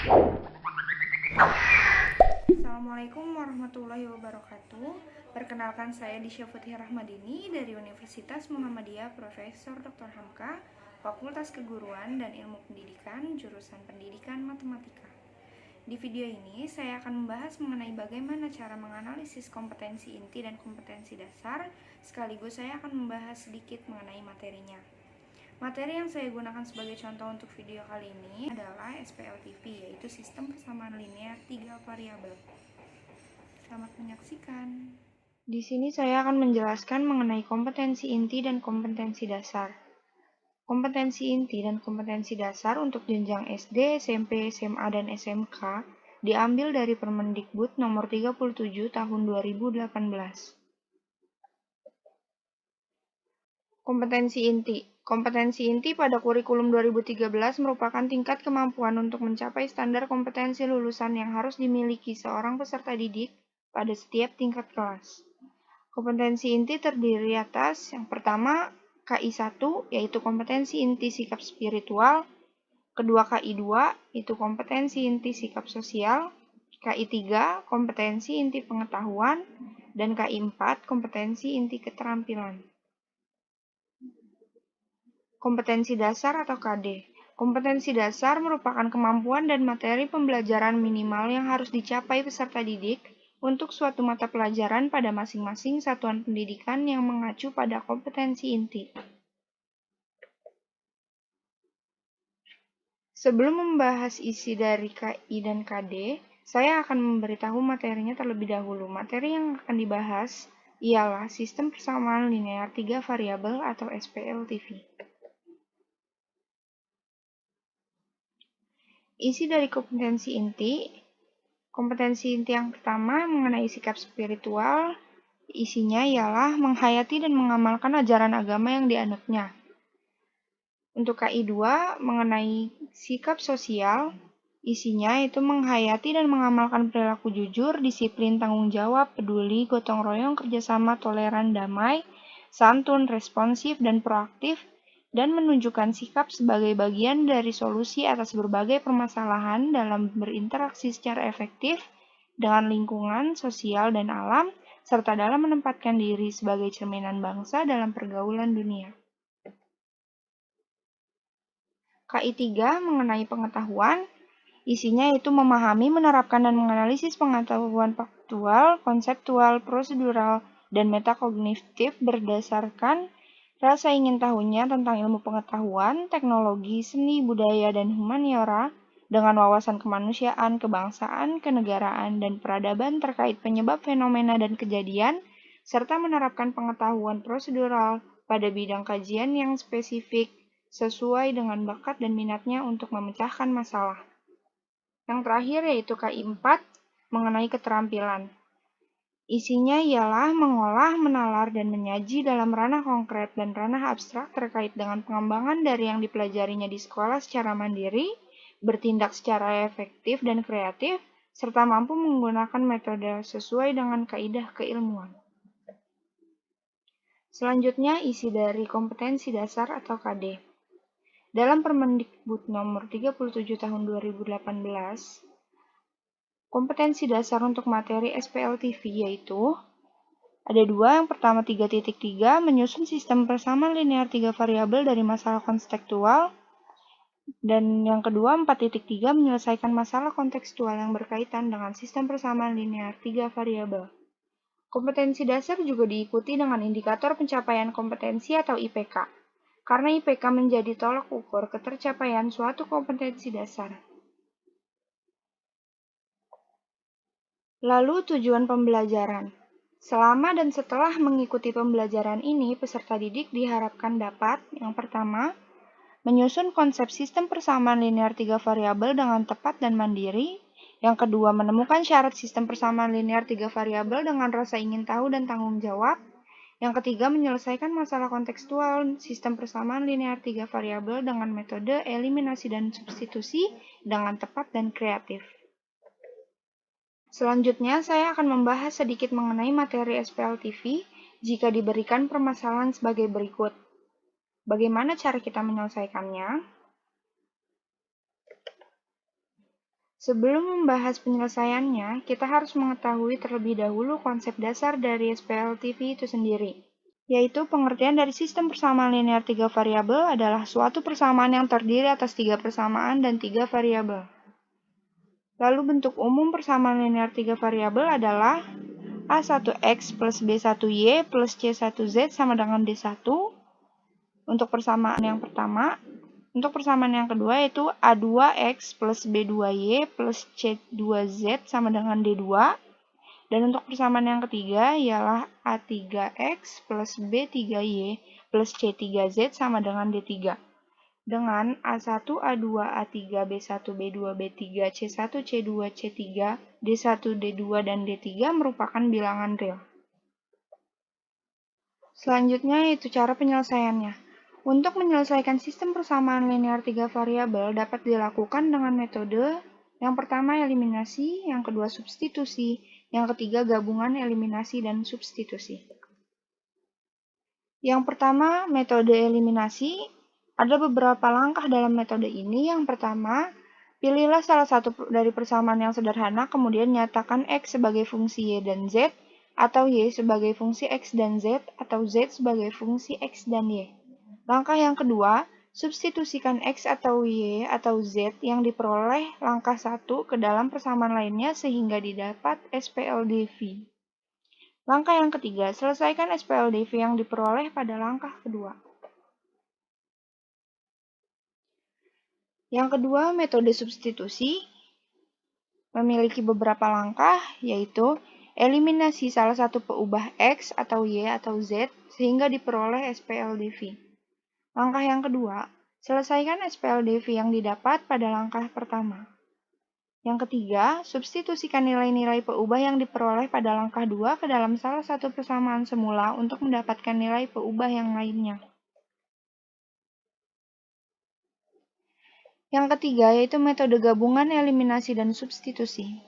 Assalamualaikum warahmatullahi wabarakatuh. Perkenalkan, saya Disya Futhi Rahmadini dari Universitas Muhammadiyah Profesor Dr. Hamka, Fakultas Keguruan dan Ilmu Pendidikan, jurusan Pendidikan Matematika. Di video ini, saya akan membahas mengenai bagaimana cara menganalisis kompetensi inti dan kompetensi dasar, sekaligus saya akan membahas sedikit mengenai materinya. Materi yang saya gunakan sebagai contoh untuk video kali ini adalah SPLTV, yaitu Sistem Persamaan Linear 3 Variabel. Selamat menyaksikan. Di sini saya akan menjelaskan mengenai kompetensi inti dan kompetensi dasar. Kompetensi inti dan kompetensi dasar untuk jenjang SD, SMP, SMA, dan SMK diambil dari Permendikbud nomor 37 tahun 2018. Kompetensi inti. Kompetensi inti pada kurikulum 2013 merupakan tingkat kemampuan untuk mencapai standar kompetensi lulusan yang harus dimiliki seorang peserta didik pada setiap tingkat kelas. Kompetensi inti terdiri atas yang pertama KI1 yaitu kompetensi inti sikap spiritual, kedua KI2 itu kompetensi inti sikap sosial, KI3 kompetensi inti pengetahuan, dan KI4 kompetensi inti keterampilan. Kompetensi dasar atau KD. Kompetensi dasar merupakan kemampuan dan materi pembelajaran minimal yang harus dicapai peserta didik untuk suatu mata pelajaran pada masing-masing satuan pendidikan yang mengacu pada kompetensi inti. Sebelum membahas isi dari KI dan KD, saya akan memberitahu materinya terlebih dahulu. Materi yang akan dibahas ialah Sistem Persamaan Linear 3 Variabel atau SPLTV. Isi dari kompetensi inti. Kompetensi inti yang pertama mengenai sikap spiritual. Isinya ialah menghayati dan mengamalkan ajaran agama yang dianutnya. Untuk KI2 mengenai sikap sosial. Isinya itu menghayati dan mengamalkan perilaku jujur, disiplin, tanggung jawab, peduli, gotong royong, kerjasama, toleran, damai, santun, responsif, dan proaktif, dan menunjukkan sikap sebagai bagian dari solusi atas berbagai permasalahan dalam berinteraksi secara efektif dengan lingkungan, sosial, dan alam, serta dalam menempatkan diri sebagai cerminan bangsa dalam pergaulan dunia. KI3 mengenai pengetahuan, isinya itu memahami, menerapkan, dan menganalisis pengetahuan faktual, konseptual, prosedural, dan metakognitif berdasarkan rasa ingin tahunya tentang ilmu pengetahuan, teknologi, seni, budaya, dan humaniora dengan wawasan kemanusiaan, kebangsaan, kenegaraan, dan peradaban terkait penyebab fenomena dan kejadian, serta menerapkan pengetahuan prosedural pada bidang kajian yang spesifik sesuai dengan bakat dan minatnya untuk memecahkan masalah. Yang terakhir yaitu KI4 mengenai keterampilan. Isinya ialah mengolah, menalar, dan menyaji dalam ranah konkret dan ranah abstrak terkait dengan pengembangan dari yang dipelajarinya di sekolah secara mandiri, bertindak secara efektif dan kreatif, serta mampu menggunakan metode sesuai dengan kaidah keilmuan. Selanjutnya, isi dari kompetensi dasar atau KD. Dalam Permendikbud nomor 37 tahun 2018, kompetensi dasar untuk materi SPLTV yaitu ada dua. Yang pertama 3.3 menyusun sistem persamaan linear 3 variabel dari masalah kontekstual, dan yang kedua 4.3 menyelesaikan masalah kontekstual yang berkaitan dengan sistem persamaan linear 3 variabel. Kompetensi dasar juga diikuti dengan indikator pencapaian kompetensi atau IPK, karena IPK menjadi tolak ukur ketercapaian suatu kompetensi dasar. Lalu tujuan pembelajaran. Selama dan setelah mengikuti pembelajaran ini, peserta didik diharapkan dapat, yang pertama, menyusun konsep sistem persamaan linear 3 variabel dengan tepat dan mandiri. Yang kedua, menemukan syarat sistem persamaan linear 3 variabel dengan rasa ingin tahu dan tanggung jawab. Yang ketiga, menyelesaikan masalah kontekstual sistem persamaan linear 3 variabel dengan metode eliminasi dan substitusi dengan tepat dan kreatif. Selanjutnya, saya akan membahas sedikit mengenai materi SPLTV jika diberikan permasalahan sebagai berikut. Bagaimana cara kita menyelesaikannya? Sebelum membahas penyelesaiannya, kita harus mengetahui terlebih dahulu konsep dasar dari SPLTV itu sendiri, yaitu pengertian dari sistem persamaan linear 3 variabel adalah suatu persamaan yang terdiri atas 3 persamaan dan 3 variabel. Lalu bentuk umum persamaan linear 3 variabel adalah A1X plus B1Y plus C1Z sama dengan D1 untuk persamaan yang pertama. Untuk persamaan yang kedua yaitu A2X plus B2Y plus C2Z sama dengan D2. Dan untuk persamaan yang ketiga ialah A3X plus B3Y plus C3Z sama dengan D3. Dengan A1, A2, A3, B1, B2, B3, C1, C2, C3, D1, D2, dan D3 merupakan bilangan real. Selanjutnya yaitu cara penyelesaiannya. Untuk menyelesaikan sistem persamaan linear 3 variabel dapat dilakukan dengan metode yang pertama eliminasi, yang kedua substitusi, yang ketiga gabungan eliminasi dan substitusi. Yang pertama, metode eliminasi. Ada beberapa langkah dalam metode ini. Yang pertama, pilihlah salah satu dari persamaan yang sederhana, kemudian nyatakan X sebagai fungsi Y dan Z, atau Y sebagai fungsi X dan Z, atau Z sebagai fungsi X dan Y. Langkah yang kedua, substitusikan X atau Y atau Z yang diperoleh langkah 1 ke dalam persamaan lainnya sehingga didapat SPLDV. Langkah yang ketiga, selesaikan SPLDV yang diperoleh pada langkah kedua. Yang kedua, metode substitusi memiliki beberapa langkah, yaitu eliminasi salah satu peubah X atau Y atau Z sehingga diperoleh SPLDV. Langkah yang kedua, selesaikan SPLDV yang didapat pada langkah pertama. Yang ketiga, substitusikan nilai-nilai peubah yang diperoleh pada langkah 2 ke dalam salah satu persamaan semula untuk mendapatkan nilai peubah yang lainnya. Yang ketiga yaitu metode gabungan eliminasi dan substitusi.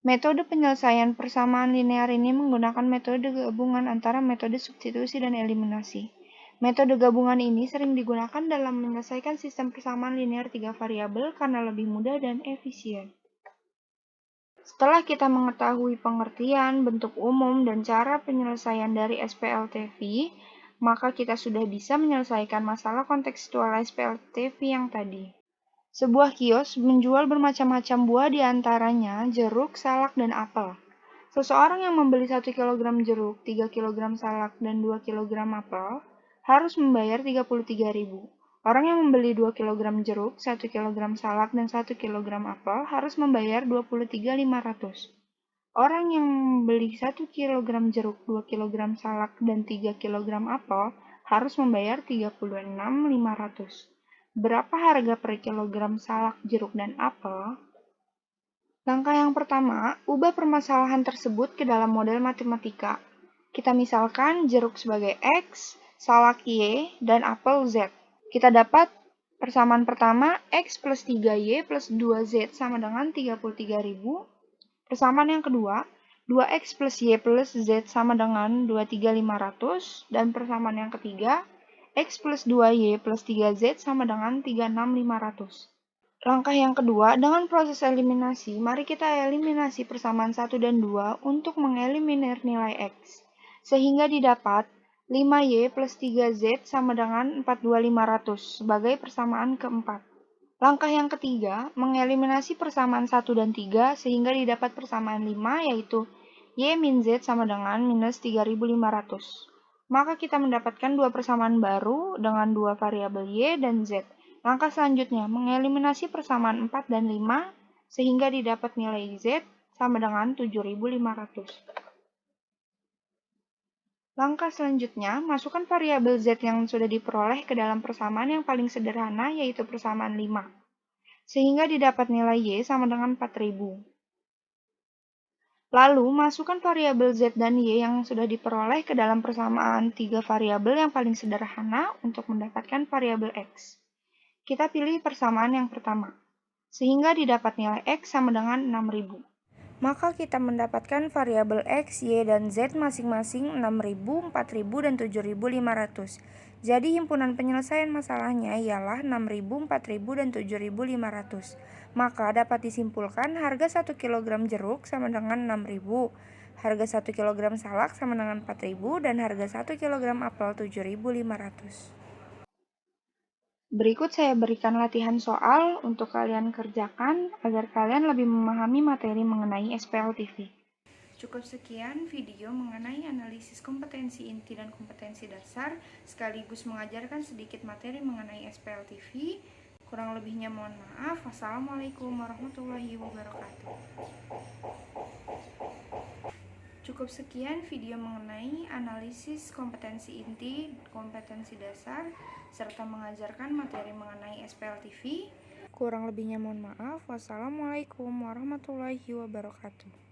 Metode penyelesaian persamaan linear ini menggunakan metode gabungan antara metode substitusi dan eliminasi. Metode gabungan ini sering digunakan dalam menyelesaikan sistem persamaan linear 3 variabel karena lebih mudah dan efisien. Setelah kita mengetahui pengertian, bentuk umum, dan cara penyelesaian dari SPLTV, maka kita sudah bisa menyelesaikan masalah kontekstual SPLTV yang tadi. Sebuah kios menjual bermacam-macam buah di antaranya jeruk, salak, dan apel. Seseorang yang membeli 1 kg jeruk, 3 kg salak, dan 2 kg apel harus membayar 33.000. Orang yang membeli 2 kg jeruk, 1 kg salak, dan 1 kg apel harus membayar 23.500. Orang yang membeli 1 kg jeruk, 2 kg salak, dan 3 kg apel harus membayar 36.500. Berapa harga per kilogram salak, jeruk, dan apel? Langkah yang pertama, ubah permasalahan tersebut ke dalam model matematika. Kita misalkan jeruk sebagai X, salak Y, dan apel Z. Kita dapat persamaan pertama X plus 3Y plus 2Z sama dengan 33.000. Persamaan yang kedua, 2X plus Y plus Z sama dengan 23.500. Dan persamaan yang ketiga, X plus 2Y plus 3Z sama dengan 36.500. Langkah yang kedua, dengan proses eliminasi, mari kita eliminasi persamaan 1 dan 2 untuk mengeliminir nilai X. Sehingga didapat 5Y plus 3Z sama dengan 42.500 sebagai persamaan keempat. Langkah yang ketiga, mengeliminasi persamaan 1 dan 3 sehingga didapat persamaan 5 yaitu Y min Z sama dengan minus 3.500. Maka kita mendapatkan dua persamaan baru dengan dua variabel Y dan Z. Langkah selanjutnya, mengeliminasi persamaan 4 dan 5 sehingga didapat nilai Z sama dengan 7.500. Langkah selanjutnya, masukkan variabel Z yang sudah diperoleh ke dalam persamaan yang paling sederhana, yaitu persamaan 5. Sehingga didapat nilai Y sama dengan 4.000. Lalu, masukkan variabel Z dan Y yang sudah diperoleh ke dalam persamaan 3 variabel yang paling sederhana untuk mendapatkan variabel X. Kita pilih persamaan yang pertama, sehingga didapat nilai X sama dengan 6.000. Maka kita mendapatkan variabel X, Y, dan Z masing-masing 6.000, 4.000, dan 7.500. Jadi himpunan penyelesaian masalahnya ialah 6.000, 4.000, dan 7.500. Maka dapat disimpulkan harga 1 kg jeruk sama dengan 6.000, harga 1 kg salak sama dengan 4.000, dan harga 1 kg apel 7.500. Berikut saya berikan latihan soal untuk kalian kerjakan agar kalian lebih memahami materi mengenai SPLTV. Cukup sekian video mengenai analisis kompetensi inti dan kompetensi dasar, sekaligus mengajarkan sedikit materi mengenai SPLTV. Kurang lebihnya mohon maaf. Wassalamualaikum warahmatullahi wabarakatuh. Cukup sekian video mengenai analisis kompetensi inti, kompetensi dasar, serta mengajarkan materi mengenai SPLTV. Kurang lebihnya mohon maaf. Wassalamualaikum warahmatullahi wabarakatuh.